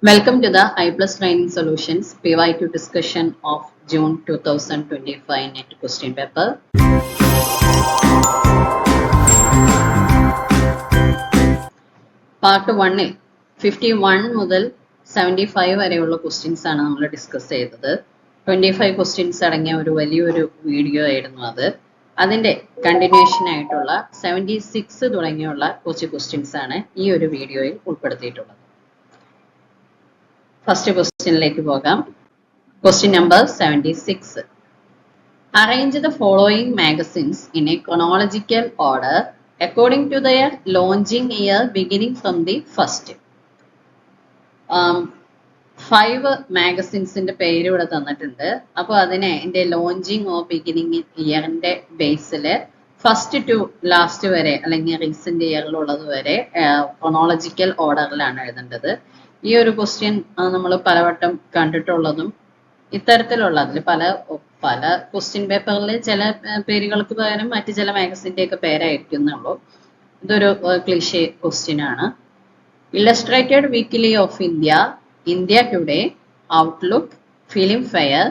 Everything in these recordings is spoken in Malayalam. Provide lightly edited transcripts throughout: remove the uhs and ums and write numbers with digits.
Welcome to the I Plus Training Solutions PYQ discussion of June 2025 NET question paper. Part 1 51 മുതൽ 75 വരെയുള്ള ക്വസ്റ്റ്യൻസ് ആണ് നമ്മൾ ഡിസ്കസ് ചെയ്തത്. 25 ക്വസ്റ്റ്യൻസ് അടങ്ങിയ ഒരു വലിയൊരു വീഡിയോ ആയിരുന്നു അത്. അതിന്റെ കണ്ടിന്യൂഷൻ ആയിട്ടുള്ള 76 തുടങ്ങിയുള്ള കുറച്ച് ക്വസ്റ്റ്യൻസ് ആണ് ഈ ഒരു വീഡിയോയിൽ ഉൾപ്പെടുത്തിയിട്ടുള്ളത്. First question like question number 76. Arrange the following magazines in a chronological order according to their launching year beginning from the first. 5 magazines in the പേര് ഇവിടെ തന്നിട്ടുണ്ട്. അപ്പോൾ അതിനെ എൻ്റെ ലോഞ്ചിങ് ഓർ ബിഗിനിങ് ഇയറിൻ്റെ ബേസിൽ ഫസ്റ്റ് ടു ലാസ്റ്റ് വരെ അല്ലെങ്കിൽ റീസെന്റ് ഇയറിലുള്ളത് വരെ ക്രോണോളജിക്കൽ ഓർഡറിലാണ് എഴുതേണ്ടത്. ഈ ഒരു ക്വസ്റ്റ്യൻ നമ്മൾ പലവട്ടം കണ്ടിട്ടുള്ളതും ഇത്തരത്തിലുള്ളതിൽ പല ക്വസ്റ്റ്യൻ പേപ്പറിൽ ചില പേരുകൾക്ക് പകരം മറ്റ് ചില മാഗസിൻ്റെ ഒക്കെ പേരായിരിക്കുന്നുള്ളൂ. ഇതൊരു ക്ലീഷേ ക്വസ്റ്റ്യൻ ആണ്. Illustrated Weekly of India, India Today, Outlook, Filmfare,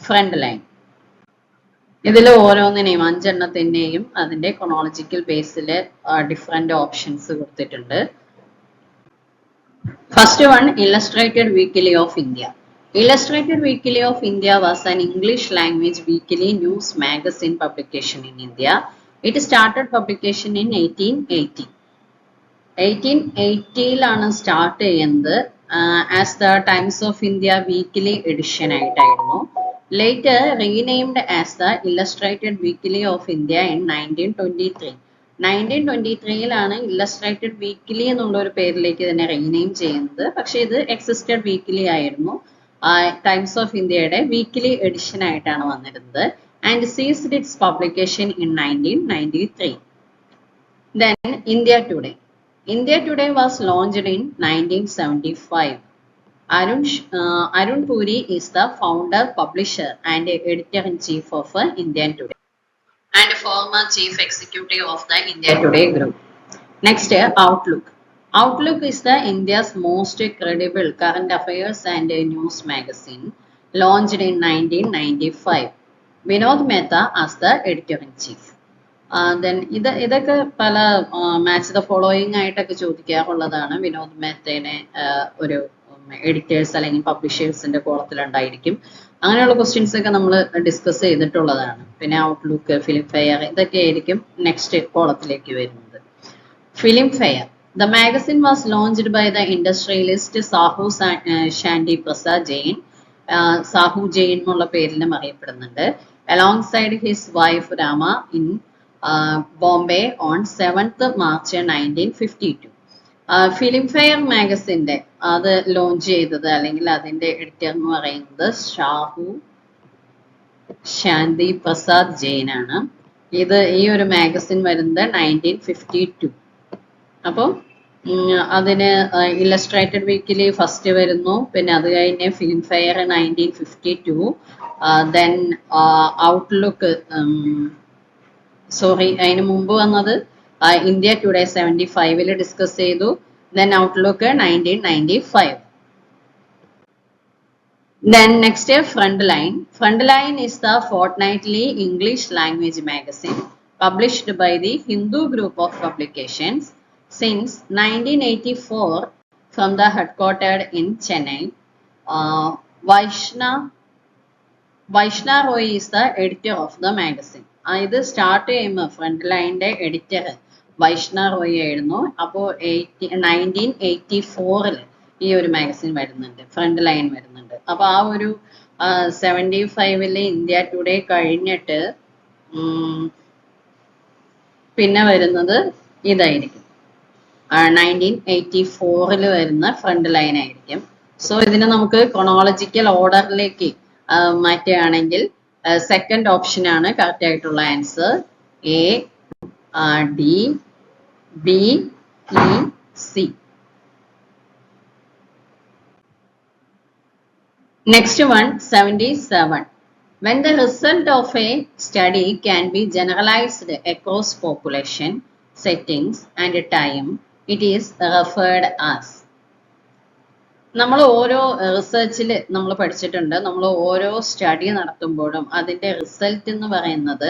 Frontline. ഇതിൽ ഓരോന്നിനെയും 5 എണ്ണത്തിൻ്റെയും അതിൻ്റെ ക്രോണോളജിക്കൽ ബേസിൽ ഡിഫറെൻ്റ് ഓപ്ഷൻസ് കൊടുത്തിട്ടുണ്ട്. First one, Illustrated Weekly of India. Illustrated Weekly of India was an English language weekly news magazine publication in India. It started publication in 1880. 1880 start as the Times of India weekly edition. Later renamed as the Illustrated Weekly of India in 1923. 1923 Illustrated weekly എന്നുള്ള ഒരു പേരിലേക്ക് തന്നെ റീനെയിം ചെയ്യുന്നത്. പക്ഷേ ഇത് എക്സിസ്റ്റഡ് വീക്കിലി ആയിരുന്നു. ടൈംസ് ഓഫ് ഇന്ത്യയുടെ വീക്കിലി എഡിഷൻ ആയിട്ടാണ് വന്നിരുന്നത്. And ceased it's publication in 1993. Then India today. India today was launched in 1975. Arun Puri is the founder, publisher and editor-in-chief of Indian Today and former chief executive of the India Today group. Next, Outlook. Outlook is the India's most credible current affairs and news magazine, launched in 1995. Vinod Mehta as the editor-in-chief. Then ഇതൊക്കെ പല മാച്ച് ദ ഫോളോയിങ് ആയിട്ടൊക്കെ ചോദിക്കാറുള്ളതാണ്. വിനോദ് മേത്തനെ ഒരു എഡിറ്റേഴ്സ് അല്ലെങ്കിൽ പബ്ലിഷേഴ്സിന്റെ കോളത്തിലുണ്ടായിരിക്കും. അങ്ങനെയുള്ള ക്വസ്റ്റ്യൻസ് ഒക്കെ നമ്മൾ ഡിസ്കസ് ചെയ്തിട്ടുള്ളതാണ്. പിന്നെ ഔട്ട്ലുക്ക്, ഫിലിം ഫെയർ ഇതൊക്കെ ആയിരിക്കും നെക്സ്റ്റ് കോളത്തിലേക്ക് വരുന്നത്. Filmfare. The magazine was launched by the industrialist Sahu Shanti Prasad Jain. Sahu Jain എന്നുള്ള പേരിലും അറിയപ്പെടുന്നുണ്ട്. Alongside his wife Rama in Bombay on 7th March 1952. Filmfare മാഗസിൻ്റെ അത് ലോഞ്ച് ചെയ്തത് അല്ലെങ്കിൽ അതിൻ്റെ എഡിറ്റർ എന്ന് പറയുന്നത് സാഹു ശാന്തി പ്രസാദ് ജെയിൻ ആണ്. ഈ ഒരു മാഗസിൻ വരുന്നത് 1952. അപ്പോൾ അതിന് ഇല്ലസ്ട്രേറ്റഡ് വീക്കിലി ഫസ്റ്റ് വരുന്നു. പിന്നെ അത് കഴിഞ്ഞ് ഫിലിം ഫെയർ 1952. ദെൻ ഔട്ട്ലുക്ക് അതിന് മുമ്പ് വന്നത് ഇന്ത്യ ടുഡേ 75 ഡിസ്കസ് ചെയ്തു. Then outlook 1995. Then next Front Line. Front Line is the fortnightly English language magazine published by the Hindu group of publications since 1984 from the headquartered in Chennai. Vaishna Roy is the editor of the magazine. ഇത് സ്റ്റാർട്ട് ചെയ്യുമ്പോൾ ഫ്രണ്ട് ലൈനിൻ്റെ എഡിറ്റർ വൈഷ്ണ റോയ് ആയിരുന്നു. അപ്പോൾ 1984 ഈ ഒരു മാഗസിൻ വരുന്നുണ്ട്, ഫ്രണ്ട് ലൈൻ വരുന്നുണ്ട്. അപ്പോൾ ആ ഒരു 75 ഇന്ത്യ ടുഡേ കഴിഞ്ഞിട്ട് പിന്നെ വരുന്നത് ഇതായിരിക്കും, 1984 വരുന്ന ഫ്രണ്ട് ലൈൻ ആയിരിക്കും. സോ ഇതിനെ നമുക്ക് ക്രോണോളജിക്കൽ ഓർഡറിലേക്ക് മാറ്റുകയാണെങ്കിൽ സെക്കൻഡ് ഓപ്ഷനാണ് കറക്റ്റ് ആയിട്ടുള്ള answer. A, D, B, E, C. Next one, 77. When the result of a study can be generalized across population, settings and time, it is referred as. നമ്മൾ ഓരോ റിസർച്ചിൽ നമ്മൾ പഠിച്ചിട്ടുണ്ട്, നമ്മൾ ഓരോ സ്റ്റഡി നടത്തുമ്പോഴും അതിന്റെ റിസൾട്ട് എന്ന് പറയുന്നത്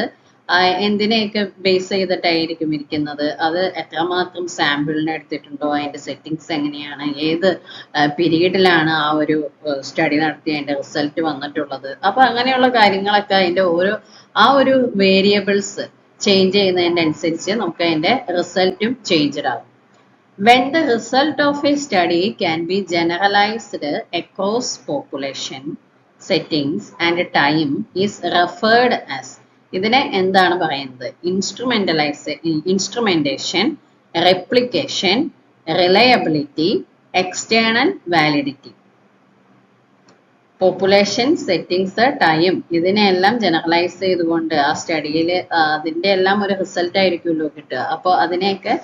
എന്തിനെയൊക്കെ ബേസ് ചെയ്തിട്ടായിരിക്കും ഇരിക്കുന്നത്, അത് എത്രമാത്രം സാമ്പിളിനെ എടുത്തിട്ടുണ്ടോ, അതിന്റെ സെറ്റിങ്സ് എങ്ങനെയാണ്, ഏത് പീരീഡിലാണ് ആ ഒരു സ്റ്റഡി നടത്തി അതിന്റെ റിസൾട്ട് വന്നിട്ടുള്ളത്. അപ്പൊ അങ്ങനെയുള്ള കാര്യങ്ങളൊക്കെ അതിന്റെ ആ ഒരു വേരിയബിൾസ് ചേഞ്ച് ചെയ്യുന്നതിന്റെ അനുസരിച്ച് നമുക്ക് അതിന്റെ റിസൾട്ടും ചേഞ്ച്ഡ് ആകും. When the result of a study can be generalized across population, settings and time is referred as. ഇതിനെ എന്താണ് പറയുന്നത്? Instrumentation, replication, reliability, external validity. Population, settings, time ഇതിനെല്ലാം ജനറലൈസ് ചെയ്തുകൊണ്ട് ആ സ്റ്റഡിയിൽ അതിന്റെ എല്ലാം ഒരു റിസൾട്ട് ആയിരിക്കുമല്ലോ കിട്ടുക. അപ്പോൾ അതിനെയൊക്കെ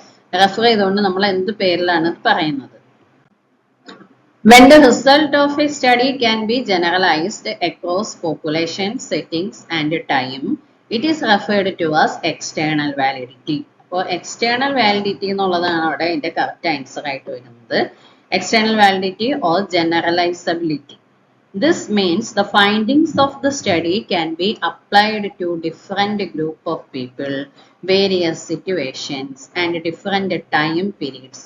റെഫർ ചെയ്തുകൊണ്ട് നമ്മൾ എന്ത് പേരിലാണ് പറയുന്നത്? When the result of a study can be generalized across population, settings and time, it is referred to as external validity. അപ്പോൾ external validity എന്നുള്ളതാണ് അവിടെ ഇതിന്റെ കറക്റ്റ് ആൻസർ ആയിട്ട് വരുന്നത്. External validity or generalizability. This means the findings of the study can be applied to different group of people, various situations and different time periods.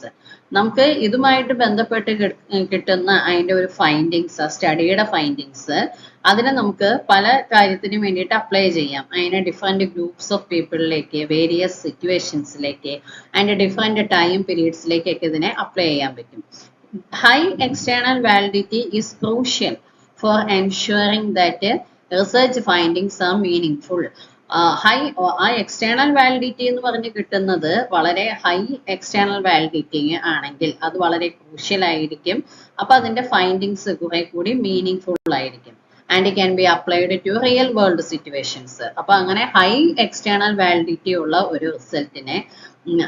നമുക്ക് ഇതുമായിട്ട് ബന്ധപ്പെട്ട് കിട്ടുന്ന അതിന്റെ ഒരു ഫൈൻഡിങ്സ്, സ്റ്റഡിയുടെ ഫൈൻഡിങ്സ്, അതിനെ നമുക്ക് പല കാര്യത്തിനും വേണ്ടിയിട്ട് അപ്ലൈ ചെയ്യാം. അതിനെ ഡിഫറെന്റ് ഗ്രൂപ്പ്സ് ഓഫ് പീപ്പിളിലേക്ക്, വേരിയസ് സിറ്റുവേഷൻസിലേക്ക് ആൻഡ് ഡിഫറെന്റ് ടൈം പീരീഡ്സിലേക്കൊക്കെ ഇതിനെ അപ്ലൈ ചെയ്യാൻ പറ്റും. High external validity is crucial for ensuring that research findings are meaningful. ആ എക്സ്റ്റേണൽ വാലിഡിറ്റി എന്ന് പറഞ്ഞ് കിട്ടുന്നത് വളരെ ഹൈ എക്സ്റ്റേണൽ വാലിഡിറ്റി ആണെങ്കിൽ അത് വളരെ ക്രൂഷ്യൽ ആയിരിക്കും. അപ്പൊ അതിന്റെ ഫൈൻഡിങ്സ് കുറെ കൂടി മീനിങ് ആയിരിക്കും. And can be applied to real world situations. അപ്പൊ അങ്ങനെ ഹൈ എക്സ്റ്റേണൽ വാലിഡിറ്റി ഉള്ള ഒരു റിസൾട്ടിനെ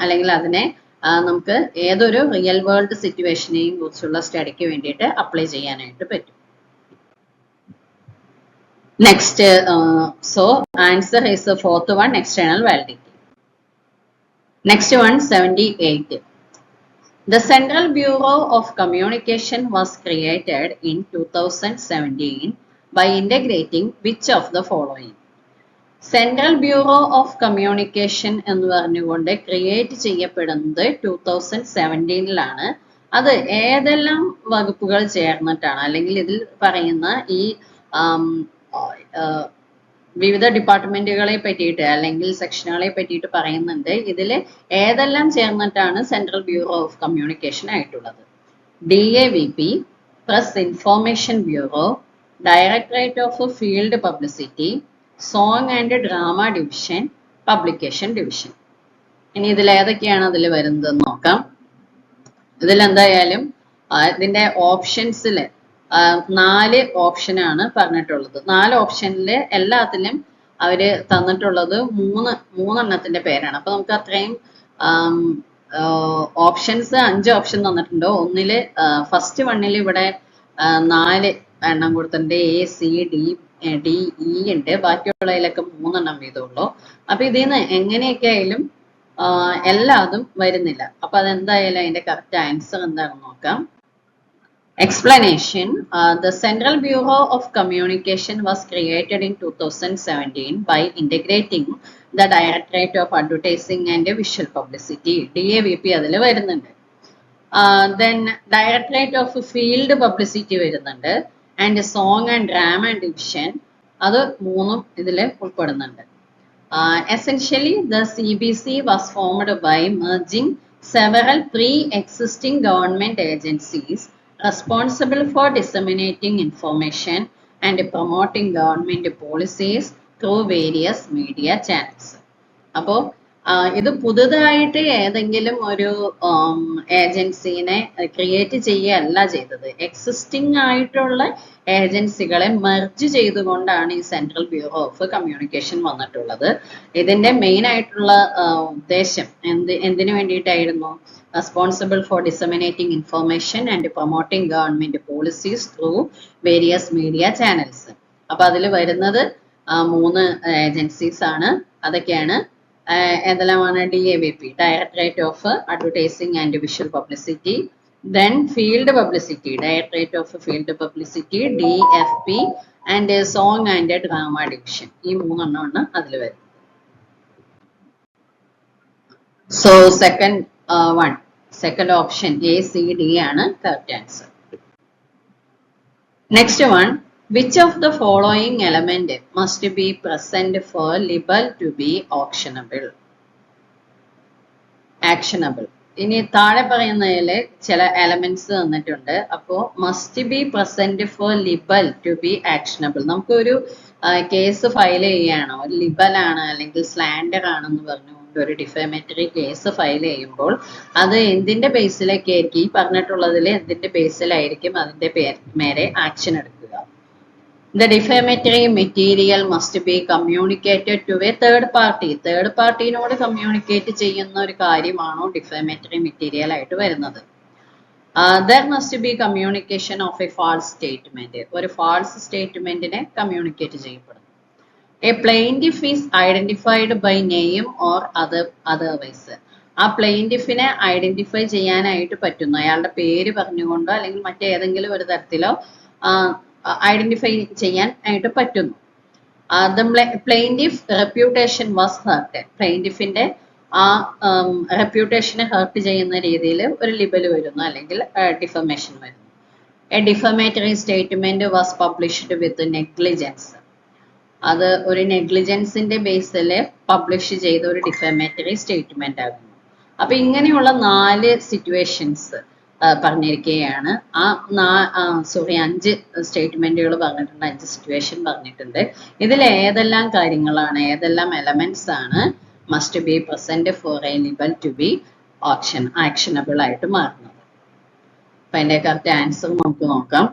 അല്ലെങ്കിൽ അതിനെ നമുക്ക് ഏതൊരു റിയൽ വേൾഡ് സിറ്റുവേഷനെയും കുറിച്ചുള്ള സ്റ്റഡിക്ക് വേണ്ടിയിട്ട് അപ്ലൈ ചെയ്യാനായിട്ട് പറ്റും. Next, so answer is the fourth one, external validity. Next one, 78. The Central Bureau of Communication was created in 2017 by integrating which of the following? Central Bureau of Communication എന്ന് പറഞ്ഞുകൊണ്ട് ക്രിയേറ്റ് ചെയ്യപ്പെടുന്നത് 2017-ലാണ്. അത് ഏതെല്ലാം വകുപ്പുകൾ ചേർന്നിട്ടാണ്, അല്ലെങ്കിൽ ഇതിൽ പറയുന്ന ഈ വിവിധ ഡിപ്പാർട്ട്മെന്റുകളെ പറ്റിയിട്ട് അല്ലെങ്കിൽ സെക്ഷനുകളെ പറ്റിയിട്ട് പറയുന്നുണ്ട്. ഇതിൽ ഏതെല്ലാം ചേർന്നിട്ടാണ് സെൻട്രൽ ബ്യൂറോ ഓഫ് കമ്മ്യൂണിക്കേഷൻ ആയിട്ടുള്ളത്? DAVP, press information bureau, directorate of field publicity, song and drama division, publication division. ഇനി ഇതിൽ ഏതൊക്കെയാണ് അതിൽ വരുന്നതെന്ന് നോക്കാം. ഇതിലെന്തായാലും ഇതിന്റെ ഓപ്ഷൻസിൽ 4 ഓപ്ഷനാണ് പറഞ്ഞിട്ടുള്ളത്. 4 ഓപ്ഷനിൽ എല്ലാത്തിലും അവര് തന്നിട്ടുള്ളത് മൂന്നെണ്ണത്തിന്റെ പേരാണ്. അപ്പൊ നമുക്ക് അത്രയും ഓപ്ഷൻസ് 5 ഓപ്ഷൻ തന്നിട്ടുണ്ട്. ഒന്നില് ഫസ്റ്റ് വണ്ണിൽ ഇവിടെ 4 എണ്ണം കൊടുത്തിട്ടുണ്ട്. ACDE ഉണ്ട്. ബാക്കിയുള്ളതിലൊക്കെ 3 എണ്ണം വീതമുള്ളൂ. അപ്പൊ ഇതിന്ന് എങ്ങനെയൊക്കെ ആയാലും എല്ലാതും വരുന്നില്ല. അപ്പൊ അതെന്തായാലും അതിന്റെ കറക്റ്റ് ആൻസർ എന്താണെന്ന് നോക്കാം. Explanation. The Central Bureau of Communication was created in 2017 by integrating the Directorate of Advertising and Visual Publicity, DAVP അതിൽ വരുന്നുണ്ട്. Then Directorate of Field Publicity വരുന്നുണ്ട്. And Song and Drama Division അത് 3ഉം ഇതിൽ ഉൾപ്പെടുന്നുണ്ട്. Essentially, the CBC was formed by merging several pre-existing government agencies responsible for disseminating information and promoting government policies through various media channels. അപ്പോൾ ഇത് പുതുതായിട്ട് ഏതെങ്കിലും ഒരു ഏജൻസിനെ ക്രിയേറ്റ് ചെയ്യുകയല്ല ചെയ്തത്. എക്സിസ്റ്റിംഗ് ആയിട്ടുള്ള ഏജൻസികളെ മെർജ് ചെയ്തുകൊണ്ടാണ് ഈ സെൻട്രൽ ബ്യൂറോ ഓഫ് കമ്മ്യൂണിക്കേഷൻ വന്നിട്ടുള്ളത്. ഇതിന്റെ മെയിൻ ആയിട്ടുള്ള ഉദ്ദേശം എന്തിനു വേണ്ടിയിട്ടായിരുന്നു? Responsible for disseminating information and promoting government policies through various media channels. അപ്പൊ അതിൽ വരുന്നത് 3 ഏജൻസീസ് ആണ്. അതൊക്കെയാണ് ഏതെല്ലാമാണ്? DAVP, directorate of advertising and visual publicity, Then field publicity, Directorate of Field Publicity, DFP, and Song and Drama Division. ഈ മൂന്നെണ്ണമാണ് അതിൽ വരുന്നത്. So second option A, C, D ആണ് correct answer. Next one, which of the following element must be present for libel to be actionable? ഇനി താഴെ പറയുന്നതിൽ ചില എലമെന്റ്സ് തന്നിട്ടുണ്ട്. അപ്പോൾ must be present for libel to be actionable. നമുക്കൊരു കേസ് ഫയൽ ചെയ്യുകയാണോ, ഒരു ലിബൽ ആണ് അല്ലെങ്കിൽ സ്ലാൻഡർ ആണെന്ന് പറഞ്ഞുകൊണ്ട് ഒരു ഡിഫാമേറ്ററി കേസ് ഫയൽ ചെയ്യുമ്പോൾ അത് എന്തിന്റെ ബേസിലൊക്കെ ആയിരിക്കും, ഈ പറഞ്ഞിട്ടുള്ളതിൽ എന്തിന്റെ ബേസിലായിരിക്കും അതിന്റെ മേലെ ആക്ഷൻ എടുക്കുക? The defamatory material must be communicated to a third party. Third party നോട് കമ്മ്യൂണിക്കേറ്റ് ചെയ്യുന്ന ഒരു കാര്യമാണോ ഡിഫാമേറ്ററി മെറ്റീരിയൽ ആയിട്ട് വരുന്നത്? There must be communication of a false statement. ഒരു false statementനെ കമ്മ്യൂണിക്കേറ്റ് ചെയ്യപ്പെടും. A plaintiff is identified by name or otherwise. ആ പ്ലെയിൻറ്റിഫിനെ ഐഡന്റിഫൈ ചെയ്യാനായിട്ട് പറ്റുന്നു, അയാളുടെ പേര് പറഞ്ഞുകൊണ്ടോ അല്ലെങ്കിൽ മറ്റേതെങ്കിലും ഒരു തരത്തിലോ ഐഡന്റിഫൈ ചെയ്യാൻ ആയിട്ട് പറ്റുന്നു. Plaintiff reputation was hurt. പ്ലെയിൻറ്റിഫിന്റെ ആ റെപ്യൂട്ടേഷനെ ഹേർട്ട് ചെയ്യുന്ന രീതിയിൽ ഒരു ലിബൽ വരുന്നു അല്ലെങ്കിൽ ഡിഫമേഷൻ വരുന്നു. A defamatory statement was published with negligence. അത് ഒരു നെഗ്ലിജൻസിന്റെ ബേസിൽ പബ്ലിഷ് ചെയ്ത ഒരു ഡിഫമേറ്ററി സ്റ്റേറ്റ്മെന്റ് ആകുന്നു. അപ്പൊ ഇങ്ങനെയുള്ള 4 സിറ്റുവേഷൻസ് പറഞ്ഞിരിക്കുകയാണ്. 5 സ്റ്റേറ്റ്മെന്റുകൾ പറഞ്ഞിട്ടുണ്ട്, 5 സിറ്റുവേഷൻ പറഞ്ഞിട്ടുണ്ട്. ഇതിൽ ഏതെല്ലാം കാര്യങ്ങളാണ്, ഏതെല്ലാം എലമെന്റ്സ് ആണ് must be present for a libel to be actionable ആയിട്ട് മാറുന്നത്? അപ്പൊ അതിന്റെ കറക്റ്റ് ആൻസർ നമുക്ക് നോക്കാം.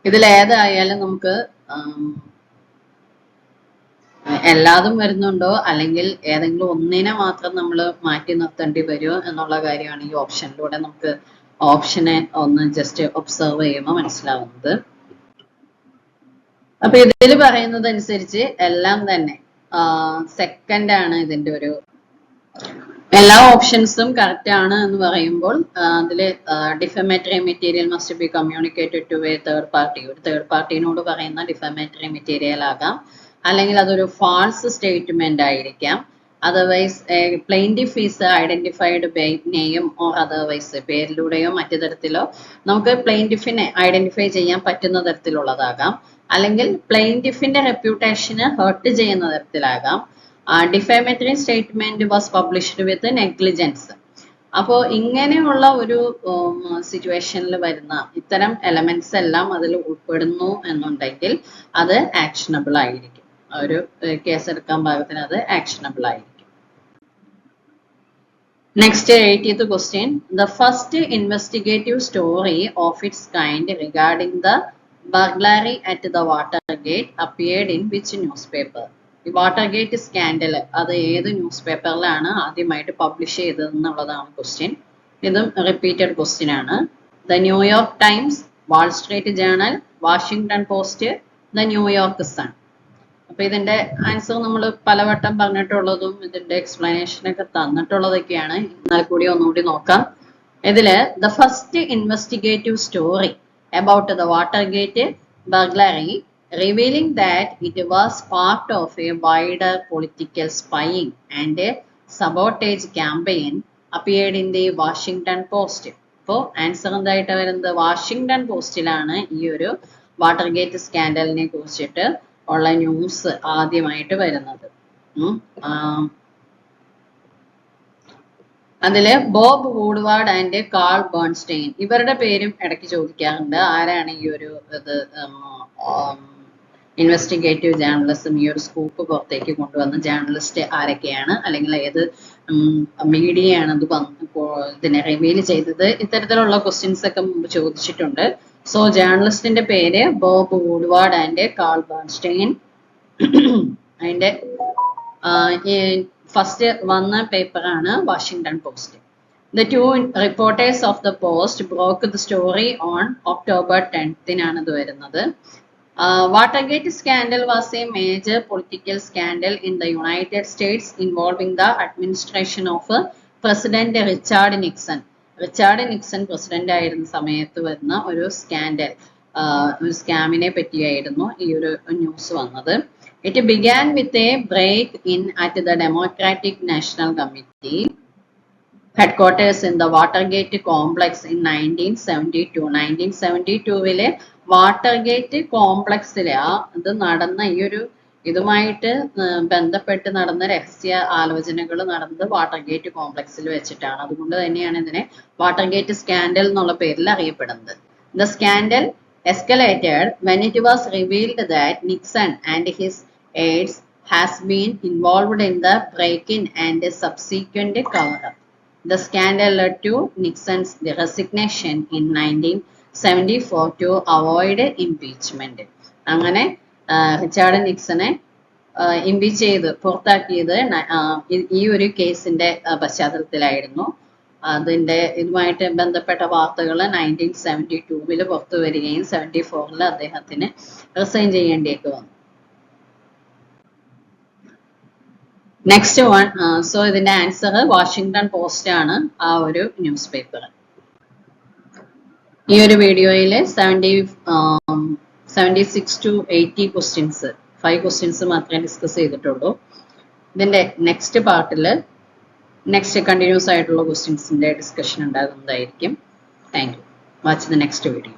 ഇതിൽ ഏതായാലും നമുക്ക് എല്ലാതും വരുന്നുണ്ടോ അല്ലെങ്കിൽ ഏതെങ്കിലും ഒന്നിനെ മാത്രം നമ്മൾ മാറ്റി നിർത്തേണ്ടി വരുമോ എന്നുള്ള കാര്യമാണ് ഈ ഓപ്ഷനിലൂടെ നമുക്ക് ഓപ്ഷനെ ഒന്ന് ജസ്റ്റ് ഒബ്സർവ് ചെയ്യുമ്പോൾ മനസ്സിലാവുന്നത്. അപ്പൊ ഇതിൽ പറയുന്നത് അനുസരിച്ച് എല്ലാം തന്നെ സെക്കൻഡ് ആണ് ഇതിന്റെ ഒരു, എല്ലാ ഓപ്ഷൻസും കറക്റ്റ് ആണ് എന്ന് പറയുമ്പോൾ അതില് defamatory material must be communicated to a third party. ഒരു തേർഡ് പാർട്ടിനോട് പറയുന്ന ഡിഫമേറ്ററി മെറ്റീരിയൽ ആകാം, അല്ലെങ്കിൽ അതൊരു ഫാൾസ് സ്റ്റേറ്റ്മെന്റ് ആയിരിക്കാം. Otherwise plaintiff is identified by name or otherwise, പേരിലൂടെയോ മറ്റു തരത്തിലോ നമുക്ക് പ്ലെയിൻറ്റിഫിനെ ഐഡന്റിഫൈ ചെയ്യാൻ പറ്റുന്ന തരത്തിലുള്ളതാകാം, അല്ലെങ്കിൽ പ്ലെയിൻറ്റിഫിന്റെ റെപ്യൂട്ടേഷന് ഹേർട്ട് ചെയ്യുന്ന തരത്തിലാകാം. Defamatory statement was published with negligence. അപ്പോൾ ഇങ്ങനെയുള്ള ഒരു സിറ്റുവേഷനിൽ വരുന്ന ഇത്തരം എലമെന്റ്സ് എല്ലാം അതിൽ ഉൾപ്പെടുന്നു എന്നുണ്ടെങ്കിൽ അത് ആക്ഷനബിൾ ആയിരിക്കും. ഒരു കേസ് എടുക്കാൻ പാകത്തിന് അത് ആക്ഷനബിൾ ആയിരിക്കും. Next 80th question. The first investigative story of its kind regarding the burglary at the Watergate appeared in which news paper? ഈ വാട്ടർഗേറ്റ് സ്കാൻഡൽ അത് ഏത് ന്യൂസ് പേപ്പറിലാണ് ആദ്യമായിട്ട് പബ്ലിഷ് ചെയ്തത് എന്നുള്ളതാണ് ക്വസ്റ്റ്യൻ. ഇതും റിപ്പീറ്റഡ് ക്വസ്റ്റ്യൻ ആണ്. The New York Times, Wall Street Journal, Washington Post, the New York Sun. അപ്പൊ ഇതിന്റെ ആൻസർ നമ്മൾ പലവട്ടം പറഞ്ഞിട്ടുള്ളതും ഇതിന്റെ എക്സ്പ്ലനേഷൻ ഒക്കെ തന്നിട്ടുള്ളതൊക്കെയാണ്. എന്നാൽ കൂടി ഒന്നുകൂടി നോക്കാം. ഇതില് the first investigative story about the Watergate burglary revealing that it was part of a wider political spying and a sabotage campaign appeared in the Washington Post. അപ്പോൾ ആൻസർ എന്തായിട്ട് വരുന്നത് വാഷിംഗ്ടൺ പോസ്റ്റിലാണ് ഈ ഒരു വാട്ടർഗേറ്റ് സ്കാൻഡലിനെ കുറിച്ചിട്ട് ഉള്ള ന്യൂസ് ആദ്യമായിട്ട് വരുന്നത്. അതില് ബോബ് വൂഡ്വാർഡ് ആൻഡ് കാൾ ബേൺസ്റ്റൈൻ ഇവരുടെ പേരും ഇടയ്ക്ക് ചോദിക്കാറുണ്ട്. ആരാണ് ഈ ഒരു ഇത് ഇൻവെസ്റ്റിഗേറ്റീവ് ജേർണലിസം, ഈ ഒരു സ്കൂപ്പ് പുറത്തേക്ക് കൊണ്ടുവന്ന ജേർണലിസ്റ്റ് ആരൊക്കെയാണ്, അല്ലെങ്കിൽ ഏത് മീഡിയയാണ് ഇത് ഇതിനെ റിവീൽ ചെയ്തത്? ഇത്തരത്തിലുള്ള ക്വസ്റ്റ്യൻസ് ഒക്കെ മുമ്പ് ചോദിച്ചിട്ടുണ്ട്. സോ ജേർണലിസ്റ്റിന്റെ പേര് ബോബ് വൂഡ്വാർഡ് ആൻഡ് കാൾ ബേൺസ്റ്റൈൻ. അതിന്റെ ഫസ്റ്റ് വന്ന പേപ്പറാണ് Washington post. The two reporters of the Post broke the story on October 10th ഇത് വരുന്നത്. Watergate scandal was a major political scandal in the United States involving the administration of President Richard Nixon. Richard Nixon president ആയിരുന്ന സമയത്ത് വരുന്ന ഒരു ഒരു സ്കാമിനെ പറ്റിയായിരുന്നു ഈ ഒരു ന്യൂസ് വന്നത്. It began with a break in at the Democratic National Committee headquarters in the Watergate complex in 1972. 1972 Watergate കോംപ്ലക്സിലെ ഇത് നടന്ന ഈ ഒരു ഇതുമായിട്ട് ബന്ധപ്പെട്ട് നടന്ന രഹസ്യ ആലോചനകൾ നടന്നത് വാട്ടർഗേറ്റ് കോംപ്ലക്സിൽ വെച്ചിട്ടാണ്. അതുകൊണ്ട് തന്നെയാണ് ഇതിനെ വാട്ടർഗേറ്റ് സ്കാൻഡൽ എന്നുള്ള പേരിൽ അറിയപ്പെടുന്നത്. The scandal escalated when it was revealed that Nixon and his aides has been involved in the break-in and subsequent cover-up. The scandal led to Nixon's resignation in 1974 to avoid impeachment. അങ്ങനെ റിച്ചാർഡ് നിക്സനെ ഇംപീച്ച് ചെയ്ത് പുറത്താക്കിയത് ഈ ഒരു കേസിന്റെ പശ്ചാത്തലത്തിലായിരുന്നു. ഇതുമായിട്ട് ബന്ധപ്പെട്ട വാർത്തകൾ 1972 പുറത്തു വരികയും 74 അദ്ദേഹത്തിന് റിസൈൻ ചെയ്യേണ്ടിയൊക്കെ വന്നു. നെക്സ്റ്റ് വൺ, സോ ഇതിന്റെ ആൻസർ വാഷിംഗ്ടൺ പോസ്റ്റ് ആണ്, ആ ഒരു ന്യൂസ് പേപ്പർ. ഈ ഒരു വീഡിയോയിൽ 76 to 80 ക്വസ്റ്റ്യൻസ്, 5 ക്വസ്റ്റ്യൻസ് മാത്രമേ ഡിസ്കസ് ചെയ്തിട്ടുള്ളൂ. ഇതിന്റെ നെക്സ്റ്റ് പാർട്ടിൽ നെക്സ്റ്റ് കണ്ടിന്യൂസ് ആയിട്ടുള്ള ക്വസ്റ്റ്യൻസിന്റെ ഡിസ്കഷൻ ഉണ്ടാകുന്നതായിരിക്കും. Thank you. Watch the next video.